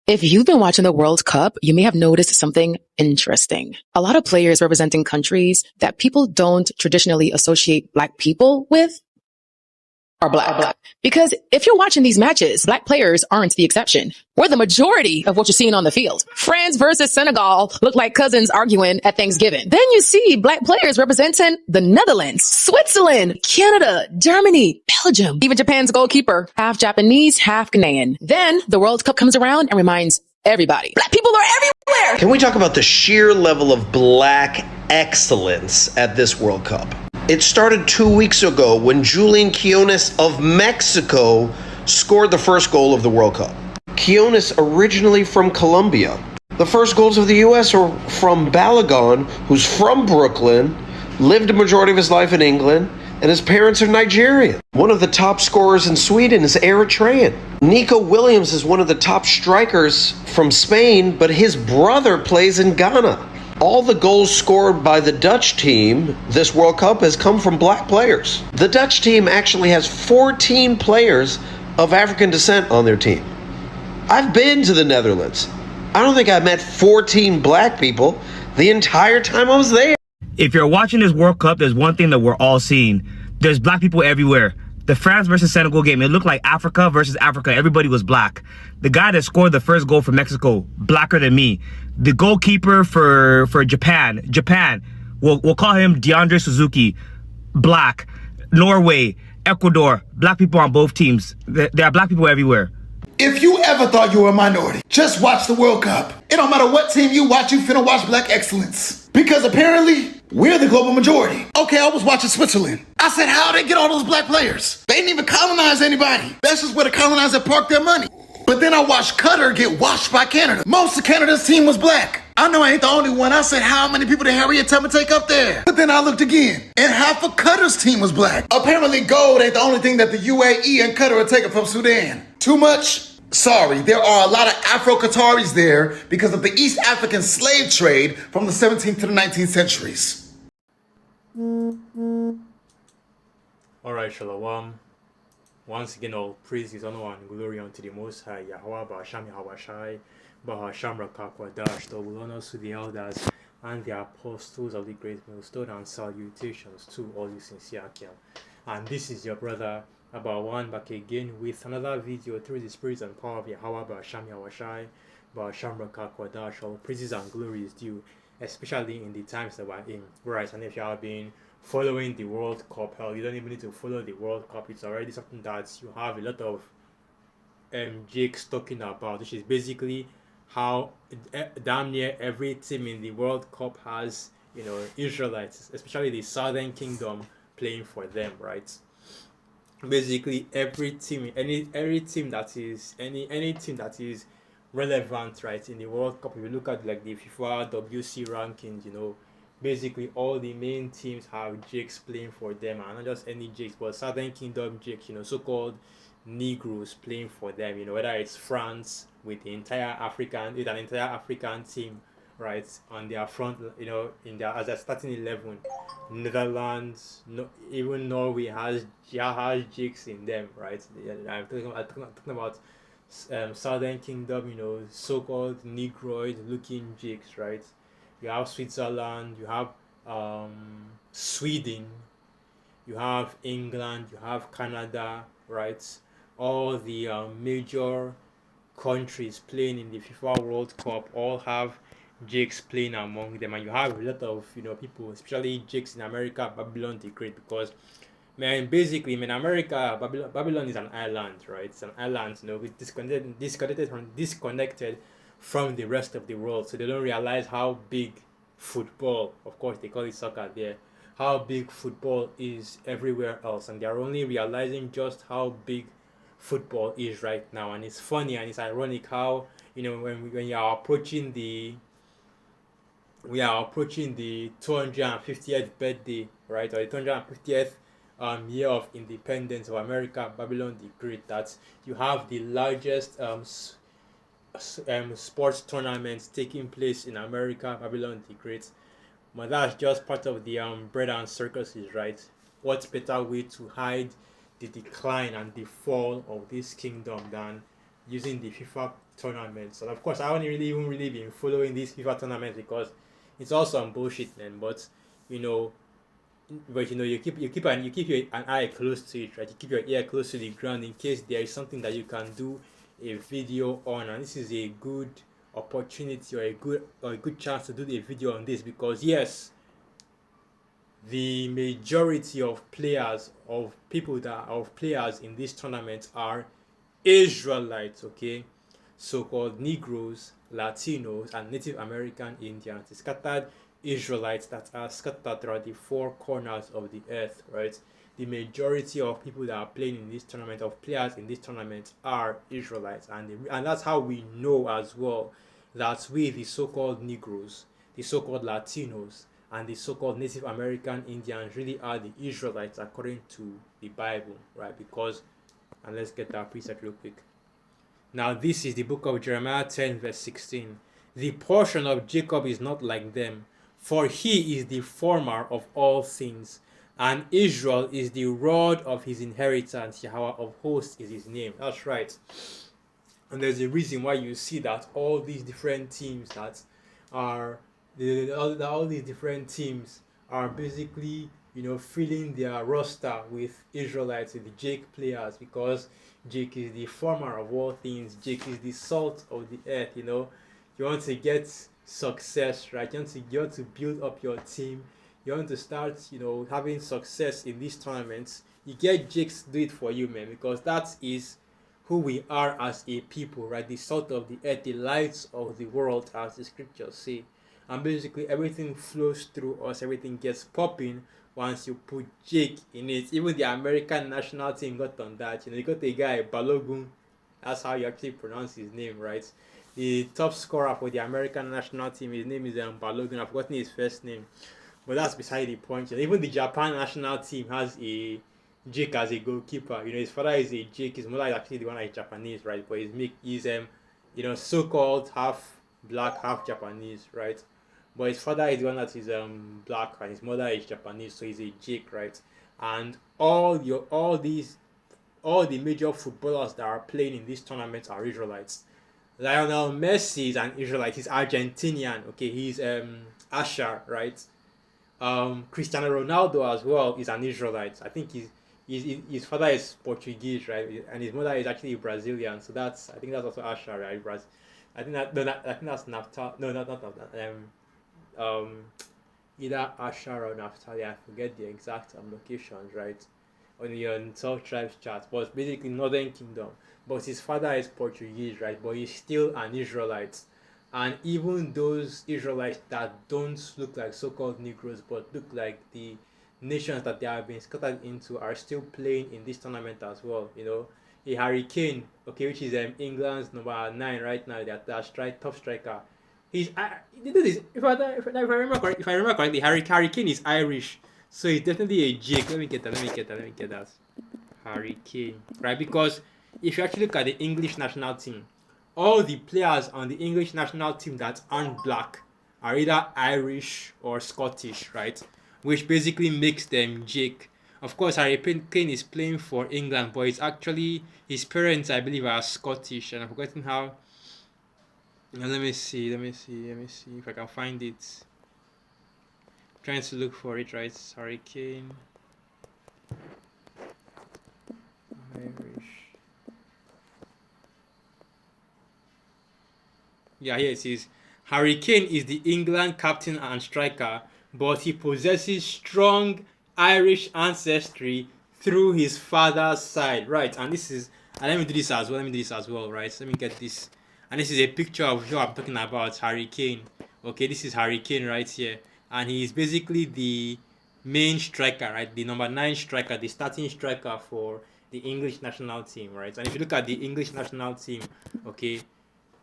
If you've been watching the World Cup, you may have noticed something interesting. A lot of players representing countries that people don't traditionally associate Black people with are Black. Because if you're watching these matches, Black players aren't the exception. We're the majority of what you're seeing on the field. France versus Senegal look like cousins arguing at Thanksgiving. Then you see Black players representing the Netherlands, Switzerland, Canada, Germany, Belgium, even Japan's goalkeeper, half Japanese, half Ghanaian. Then the World Cup comes around and reminds everybody, Black people are everywhere. Can we talk about the sheer level of Black excellence at this World Cup? It started 2 weeks ago when Julian Quinones of Mexico scored the first goal of the World Cup. Quinones originally from Colombia. The first goals of the U.S. are from Balogun, who's from Brooklyn, lived a majority of his life in England, and his parents are Nigerian. One of the top scorers in Sweden is Eritrean. Nico Williams is one of the top strikers from Spain, but his brother plays in Ghana. All the goals scored by the Dutch team this World Cup has come from Black players. The Dutch team actually has 14 players of African descent on their team. I've been to the Netherlands. I don't think I met 14 Black people the entire time I was there. If you're watching this World Cup, there's one thing that we're all seeing. There's Black people everywhere. The France versus Senegal game, it looked like Africa versus Africa. Everybody was Black. The guy that scored the first goal for Mexico, Blacker than me. The goalkeeper for Japan, we'll call him DeAndre Suzuki, Black. Norway, Ecuador, Black people on both teams. There are Black people everywhere. If you ever thought you were a minority, just watch the World Cup. It don't matter what team you watch, you finna watch Black excellence. Because apparently, we're the global majority. Okay, I was watching Switzerland. I said, how'd they get all those Black players? They didn't even colonize anybody. That's just where the colonizer parked their money. But then I watched Qatar get washed by Canada. Most of Canada's team was Black. I know I ain't the only one. I said, how many people did Harriet Tubman take up there? But then I looked again, and half of Qatar's team was Black. Apparently gold ain't the only thing that the UAE and Qatar are taking from Sudan. Too much? Sorry, there are a lot of Afro-Qataris there because of the East African slave trade from the 17th to the 19th centuries. Alright, Shalom. Once again, all praise is honor and glory unto the Most High, Yahweh, Ba'asham Yahweh Bahasham Rakakwadash, double honors to the elders and the apostles of the great millstone, and salutations to all you sincere Akim. And this is your brother, Abawan, back again with another video through the spirit and power of Yahweh, Ba'asham Yahweh Ba'asham Rakakwadash. All praises and glory is due, especially in the times that we're in. Right, and if you have been following the World Cup, hell, you don't even need to follow the World Cup. It's already something that you have a lot of jakes talking about, which is basically how damn near every team in the World Cup has, Israelites, especially the Southern Kingdom, playing for them, right? Basically, every team, any team that is any team that is relevant, right, in the World Cup. If you look at like the FIFA WC rankings, basically all the main teams have jakes playing for them, and not just any jakes, but Southern Kingdom jakes, so-called Negroes playing for them, whether it's France with an entire African team, right, on their front, in their as a starting 11. Netherlands, even Norway has jakes in them, right? I'm talking about Southern Kingdom, so-called Negroid looking jakes, right? You have Switzerland, you have Sweden, you have England, you have Canada, right? All the major countries playing in the FIFA World Cup all have jakes playing among them, and you have a lot of people, especially jakes in America, Babylon the Great, because basically in America, Babylon is an island, right? It's an island, with disconnected from the rest of the world, so they don't realize how big football, of course they call it soccer there, how big football is everywhere else, and they're only realizing just how big football is right now. And it's funny and it's ironic how when you are approaching the 250th birthday, right, or the 250th year of independence of America, Babylon the Great, that you have the largest sports tournaments taking place in America, Babylon the Great. But that's just part of the bread and circuses, right? What better way to hide the decline and the fall of this kingdom than using the FIFA tournaments. And of course, I haven't really even really been following these FIFA tournaments because it's all some bullshit, man. But you know, you keep an eye close to it, right? You keep your ear close to the ground in case there is something that you can do a video on, and this is a good opportunity or a good chance to do a video on this, because yes, the majority of players in this tournament are Israelites, okay, so-called Negroes, Latinos, and Native American Indians, the scattered Israelites that are scattered throughout the four corners of the earth, right? The majority of people that are playing in this tournament, of players in this tournament, are Israelites, and that's how we know as well that we, the so-called Negroes, the so-called Latinos, and the so-called Native American Indians really are the Israelites according to the Bible, right? Because, and let's get that preset real quick. Now this is the book of Jeremiah 10 verse 16. The portion of Jacob is not like them, for he is the former of all things, and Israel is the rod of his inheritance. Yahweh of hosts is his name. That's right. And there's a reason why you see that all these different teams that are all these different teams are basically, filling their roster with Israelites, with the Jake players, because Jake is the former of all things. Jake is the salt of the earth. You want to get success, right? You want to build up your team. You want to start, having success in these tournaments. You get Jakes to do it for you, man, because that is who we are as a people, right? The salt of the earth, the lights of the world, as the scriptures say. And basically everything flows through us, everything gets popping once you put Jake in it. Even the American national team got on that. You got a guy, Balogun, that's how you actually pronounce his name, right? The top scorer for the American national team, his name is Balogun. I've forgotten his first name, but that's beside the point. Even the Japan national team has a Jake as a goalkeeper. His father is a Jake, his mother is actually the one that is Japanese, right? But he's so-called half black, half Japanese, right? But his father is the one that is black, and his mother is Japanese, so he's a Jake, right? And all the major footballers that are playing in this tournament are Israelites. Lionel Messi is an Israelite. He's Argentinian. Okay, he's Asher, right? Cristiano Ronaldo as well is an Israelite. I think his father is Portuguese, right? And his mother is actually Brazilian. So I think that's also Asher, right? I think that's Naftali. No, not Naftali. Either Asher or Naftali. I forget the exact locations, right? On the 12 tribes chart, but basically Northern Kingdom. But his father is Portuguese, right? But he's still an Israelite. And even those Israelites that don't look like so-called Negroes, but look like the nations that they have been scattered into, are still playing in this tournament as well. A Harry Kane, okay, which is England's number 9 right now, top striker. If I remember correctly, Harry Kane is Irish, so he's definitely a Jake. Let me get that. Harry Kane, right? Because if you actually look at the English national team, all the players on the English national team that aren't black are either Irish or Scottish, right? Which basically makes them Jake. Of course, Harry Kane is playing for England, but it's actually his parents, I believe, are Scottish, and I've forgotten how. Let me see if I can find it. I'm trying to look for it, right? Harry Kane. Irish. Yeah, here it is. Harry Kane is the England captain and striker, but he possesses strong Irish ancestry through his father's side, right? And let me do this as well, right? Let me get this. And this is a picture of who I'm talking about, Harry Kane. Okay, this is Harry Kane right here. And he is basically the main striker, right? The number 9 striker, the starting striker for the English national team, right? And if you look at the English national team, okay,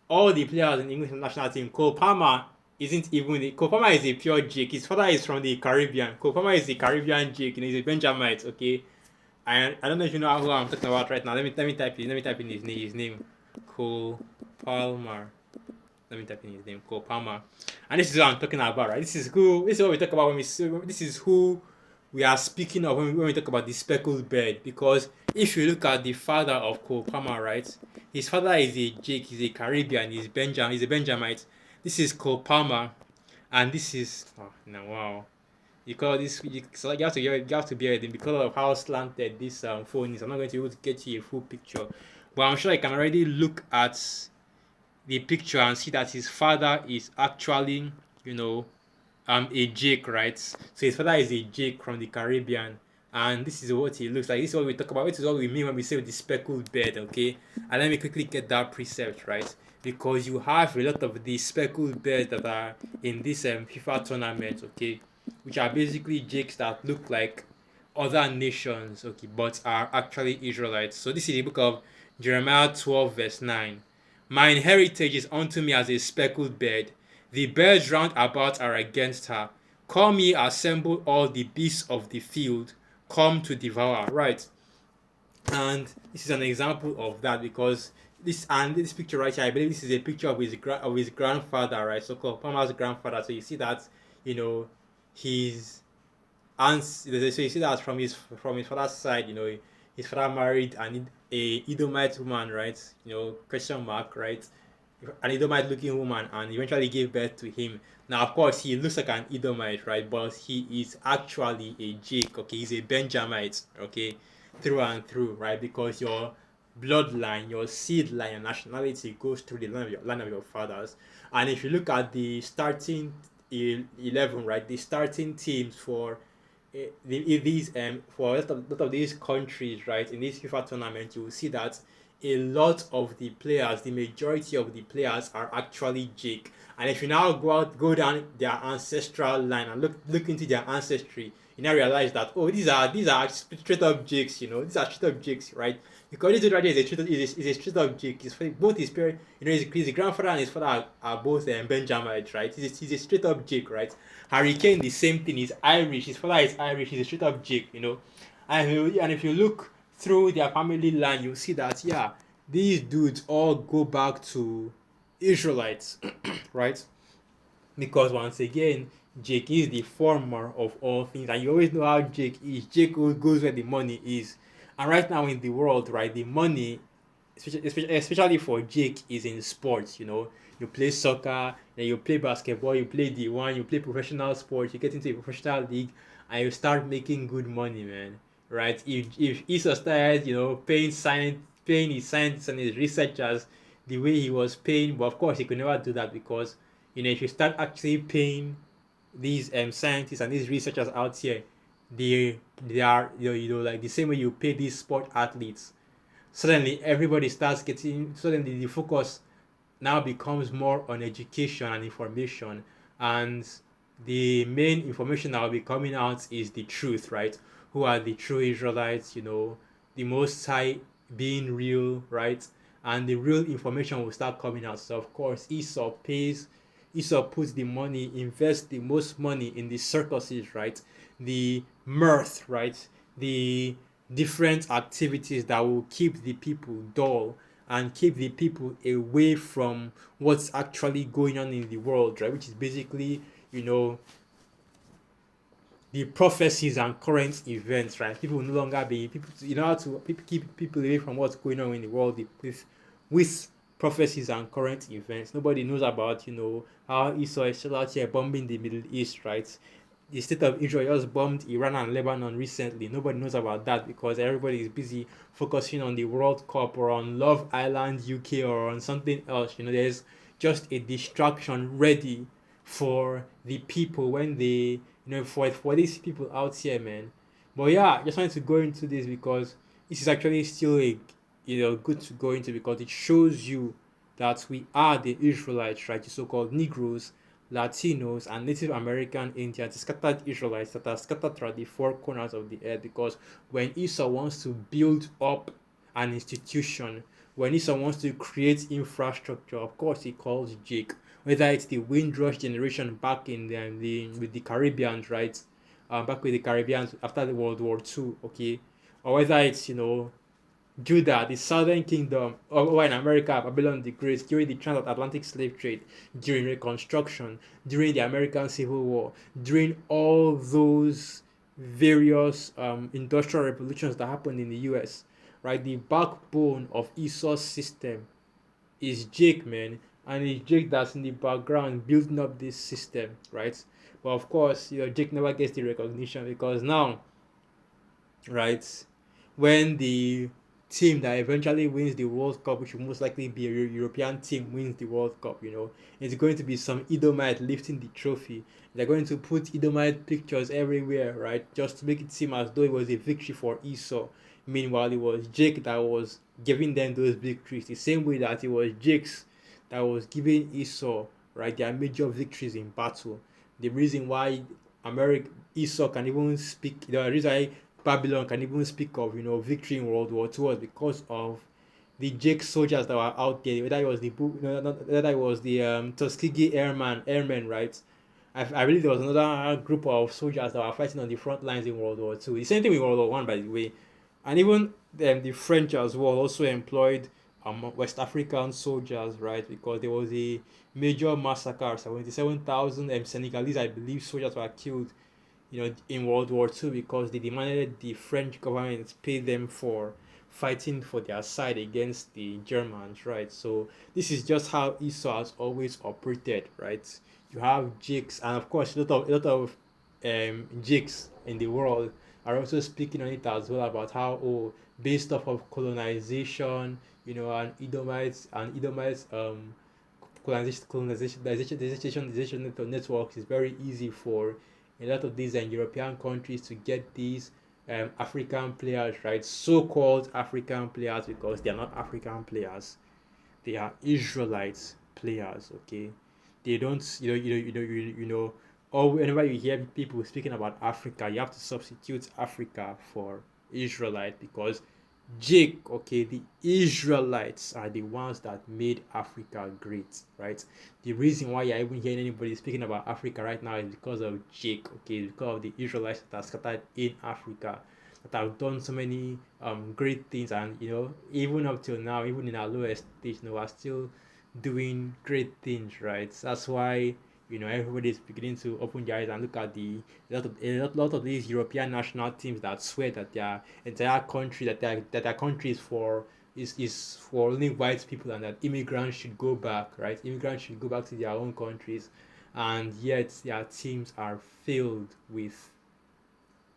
all the players in the English national team, Cole Palmer is a pure Jake. His father is from the Caribbean. Cole Palmer is the Caribbean Jake, he's a Benjamite, okay? I don't know if you know who I'm talking about right now. Let me type in his name. Cole Palmer. Let me type in his name, Cole Palmer. And this is what I'm talking about, right? This is what we talk about this is who we are speaking of when we talk about the speckled bird. Because if you look at the father of Cole Palmer, right, his father is a Jake, he's a Caribbean, he's a Benjamite. This is Cole Palmer, and this is wow. Because so like you have to bear it because of how slanted this phone is. I'm not going to be able to get you a full picture, but I'm sure I can already look at the picture and see that his father is actually, a Jake, right? So his father is a Jake from the Caribbean, and this is what he looks like. This is what we talk about. This is what we mean when we say the speckled bird, okay? And let me quickly get that precept, right? Because you have a lot of the speckled birds that are in this FIFA tournament, okay, which are basically Jakes that look like other nations, okay, but are actually Israelites. So this is the book of Jeremiah 12, verse 9. Mine heritage is unto me as a speckled bird. The birds round about are against her. Come ye, assemble all the beasts of the field, come to devour. Right. And this is an example of that, because this picture right here, I believe this is a picture of his grandfather, right? So called Palmer's grandfather. So you see that, his so you see that from his father's side, his father married a Edomite woman, right? Question mark, right? An Edomite looking woman, and eventually gave birth to him. Now, of course, he looks like an Edomite, right? But he is actually a Jake, okay? He's a Benjamite, okay? Through and through, right? Because your bloodline, your seed line, your nationality goes through the line of your fathers. And if you look at the starting 11, right? The starting teams for these for a lot of these countries, right, in this FIFA tournament, you will see that a lot of the players, the majority of the players, are actually Jake. And if you now go down their ancestral line and look into their ancestry, you now realize that, oh, these are straight up Jakes, these are straight up Jakes, right? Because this dude right here is a straight up Jake. Both his parents, his grandfather and his father are both Benjamites, right? He's a straight up Jake, right? Harry Kane, the same thing. He's Irish. His father is Irish. He's a straight up Jake, And if you look through their family line, you'll see that, yeah, these dudes all go back to Israelites, right? Because once again, Jake is the former of all things, and you always know how Jake is. Jake goes where the money is, and right now in the world, right, the money, especially for Jake, is in sports. You play soccer, then you play basketball, you play D1, you play professional sports, you get into a professional league, and you start making good money, man. Right? If Esau started, paying his scientists and his researchers the way he was paying, but of course he could never do that, because if you start actually paying these scientists and these researchers out here, they are like the same way you pay these sport athletes. Suddenly the focus now becomes more on education and information, and the main information that will be coming out is the truth, right? Who are the true Israelites, the Most High being real, right? And the real information will start coming out. So of course Esau puts the money, invests the most money in the circuses, right? The mirth, right? The different activities that will keep the people dull and keep the people away from what's actually going on in the world, right? Which is basically, the prophecies and current events, right? People will no longer be people. How to keep people away from what's going on in the world with prophecies and current events. Nobody knows about how Esau is still out here bombing the Middle East, right? The state of Israel just bombed Iran and Lebanon recently. Nobody knows about that because everybody is busy focusing on the World Cup or on Love Island UK or on something else. There's just a distraction ready for the people when they for these people out here, man. But yeah, just wanted to go into this because this is actually still a good to go into, because it shows you that we are the Israelites, right? The so-called Negroes, Latinos, and Native American Indians, the scattered Israelites that are scattered throughout the four corners of the earth. Because when Esau wants to build up an institution, when Esau wants to create infrastructure, of course he calls Jake. Whether it's the Windrush generation back in with the Caribbeans, right? Back with the Caribbeans after the World War II, okay? Or whether it's, Judah, the southern kingdom, or in America, Babylon the Great, during the transatlantic slave trade, during Reconstruction, during the American Civil War, during all those various industrial revolutions that happened in the US, right? The backbone of Esau's system is Jake, man, and it's Jake that's in the background building up this system, right? But of course, Jake never gets the recognition because now, right, when the team that eventually wins the World Cup, which will most likely be a European team, wins the World Cup, it's going to be some Edomite lifting the trophy. They're going to put Edomite pictures everywhere, right, just to make it seem as though it was a victory for Esau. Meanwhile, it was Jake that was giving them those victories, the same way that it was Jake's that was giving Esau, right, their major victories in battle. The reason why Esau can even speak, the reason why Babylon can even speak of victory in World War II was because of the Jake soldiers that were out there. Whether it was the whether it was the Tuskegee airmen, right? I believe there was another group of soldiers that were fighting on the front lines in World War II. The same thing with World War One, by the way, and even the French as well also employed West African soldiers, right? Because there was a major massacre. 77,000 Senegalese, I believe, soldiers were killed in World War II because they demanded the French government pay them for fighting for their side against the Germans, right? So this is just how Esau has always operated, right? You have Jakes, and of course, a lot of Jakes in the world are also speaking on it as well about how based off of colonization, and Edomites colonization networks is very easy for a lot of these European countries to get these African players, right? So-called African players because they are not African players; they are Israelites players. Okay, they don't, or whenever you hear people speaking about Africa, you have to substitute Africa for Israelite because Jake, okay, the Israelites are the ones that made Africa great, right? The reason why you're even hearing anybody speaking about Africa right now is because of Jake, okay, because of the Israelites that are scattered in Africa that have done so many great things, and even up till now, even in our lowest stage, are still doing great things, right? That's why everybody is beginning to open their eyes and look at a lot of these European national teams that swear that their entire country that their country is for only white people and that immigrants should go back, right? Immigrants should go back to their own countries, and yet their teams are filled with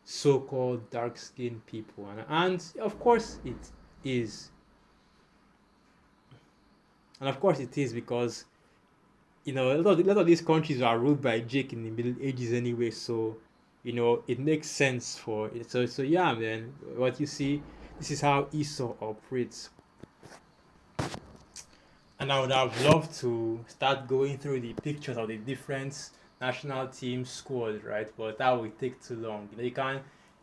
so-called dark-skinned people, and of course it is, because a lot of these countries are ruled by Jake in the Middle Ages anyway, so it makes sense for it. So yeah, man. What you see, this is how Esau operates, and I would have loved to start going through the pictures of the different national team squads, right? But that will take too long. You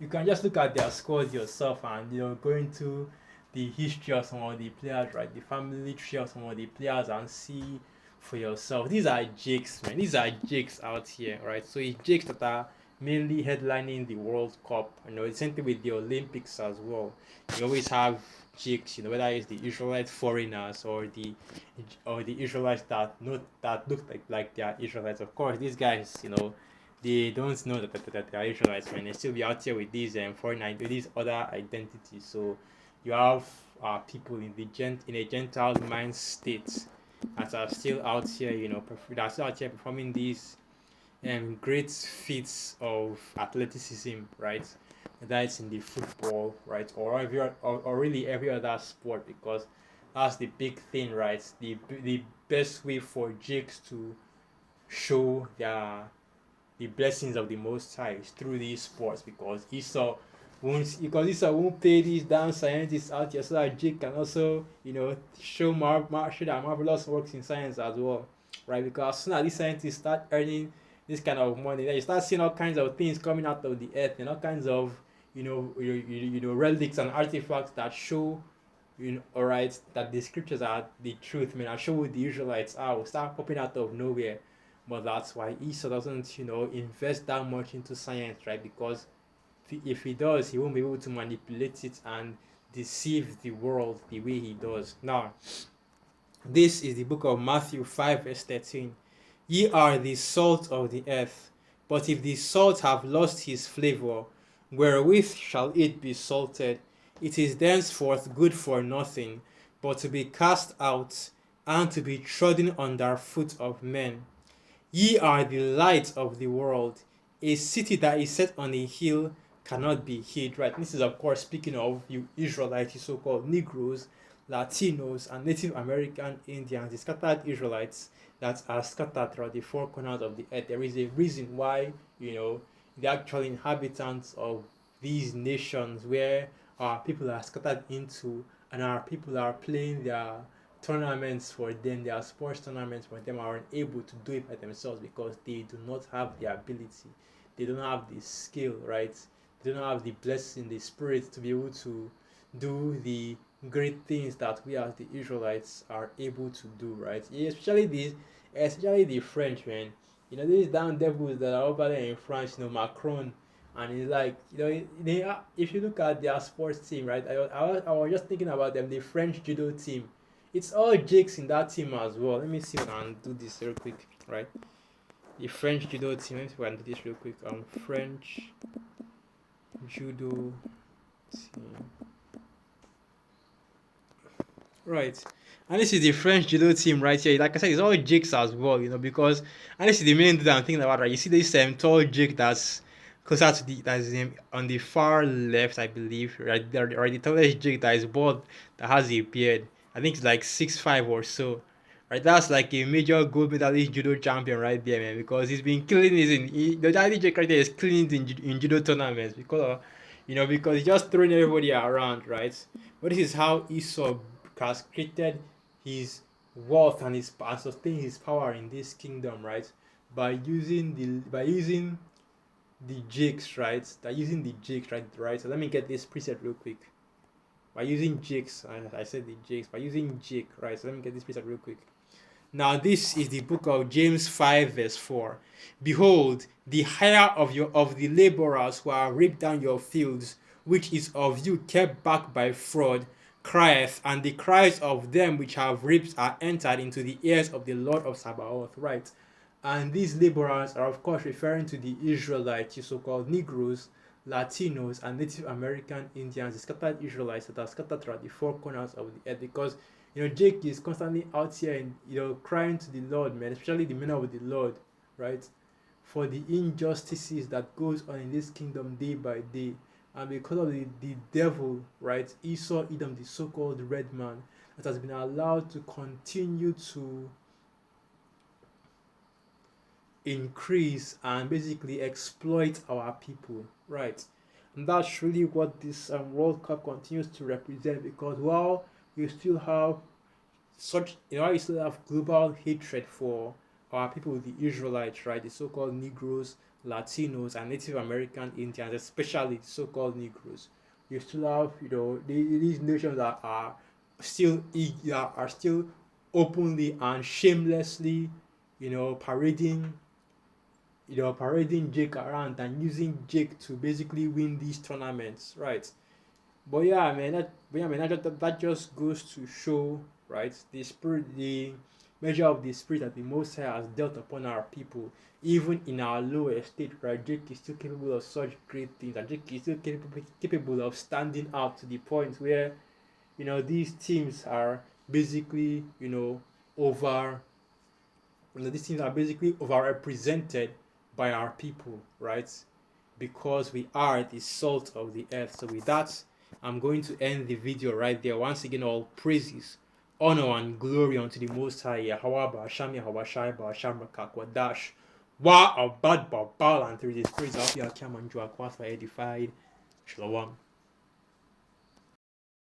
can just look at their squads yourself, and go into the history of some of the players, right? The family tree of some of the players, and see for yourself. These are Jakes, man. These are Jakes out here, right? So it's Jakes that are mainly headlining the World Cup. The same thing with the Olympics as well. You always have Jakes, whether it's the Israelite foreigners or the Israelites that look like they are Israelites. Of course, these guys, they don't know that they are Israelites, man. They still be out here with these foreign with these other identities. So you have people in a Gentile mind state that are still out here, performing these great feats of athleticism, right? Whether it's in the football, right, or really every other sport, because that's the big thing, right? The best way for Jakes to show the blessings of the Most High is through these sports, because Esau won't pay these damn scientists out here so that Jake can also show that marvelous works in science as well, right? Because as soon as these scientists start earning this kind of money, then you start seeing all kinds of things coming out of the earth and all kinds of relics and artifacts that show alright, that the scriptures are the truth, man. I show what the Israelites are will start popping out of nowhere. But that's why Esau doesn't invest that much into science, right? Because if he does, he won't be able to manipulate it and deceive the world the way he does. Now, this is the book of Matthew 5 verse 13. Ye are the salt of the earth, but if the salt have lost his flavor, wherewith shall it be salted? It is thenceforth good for nothing, but to be cast out, and to be trodden under foot of men. Ye are the light of the world. A city that is set on a hill cannot be hid. Right. This is of course speaking of you Israelites, you so-called Negroes, Latinos, and Native American Indians, the scattered Israelites that are scattered throughout the four corners of the earth. There is a reason why, the actual inhabitants of these nations where our people are scattered into, and our people are playing their tournaments for them, their sports tournaments for them, are unable to do it by themselves because they do not have the ability, they don't have the skill, right? They don't have the blessing, the spirit to be able to do the great things that we as the Israelites are able to do, right? Especially the French, man. These damn devils that are over there in France, Macron, and it's like, if you look at their sports team, right? I was just thinking about them, the French judo team. It's all Jakes in that team as well. Let me see if I can do this real quick, right? The French judo team. Let me see if I can do this real quick. French judo team. Right. And this is the French judo team right here. Like I said, it's all Jakes as well, because, and this is the main dude I'm thinking about, right? You see this tall Jake that's closer to that's on the far left, I believe, right there, or the tallest Jake that is bald, that has a beard. I think it's like 6'5" or so. Right, that's like a major gold medalist judo champion right there, man. Because he's been killing the daddy Jake right there is killing it in judo tournaments because because he's just throwing everybody around, right? But this is how Esau has created his wealth and sustain his power in this kingdom, right? By using the jigs, right? Right. So let me get this preset real quick. By using jigs, I said the jigs. By using jig, right? So let me get this preset real quick. Now this is the book of James 5 verse 4. Behold, the hire of the laborers who are reaped down your fields, which is of you kept back by fraud, crieth, and the cries of them which have reaped are entered into the ears of the Lord of Sabaoth. Right. And these laborers are of course referring to the Israelites, the so-called Negroes, Latinos, and Native American Indians, the scattered Israelites that are scattered throughout the four corners of the earth. Because Jake is constantly out here and crying to the Lord, man, especially the men of the Lord, right, for the injustices that goes on in this kingdom day by day. And because of the devil, right, Esau Edom, the so-called red man, that has been allowed to continue to increase and basically exploit our people, right? And that's really what this World Cup continues to represent, because while you still have you still have global hatred for our people, the Israelites, right, the so-called Negroes, Latinos, and Native American Indians, especially the so-called Negroes. You still have these nations that are still openly and shamelessly parading Jake around and using Jake to basically win these tournaments, right? But yeah, man, that just goes to show, right, the measure of the spirit that the Most High has dealt upon our people, even in our lower state, right? Jake is still capable of such great things, and Jake is still capable of standing out to the point where, these teams are basically, these teams are basically overrepresented by our people, right? Because we are the salt of the earth. So with that, I'm going to end the video right there. Once again, all praises, honor, and glory unto the Most High, Yahweh, Ba'asham, Yahweh Shai, Ba'asham, Rakakwadash, Wa Abad, Babal, and through this praise, I'll be a Kiamanju, Akwatha, edified. Shalom.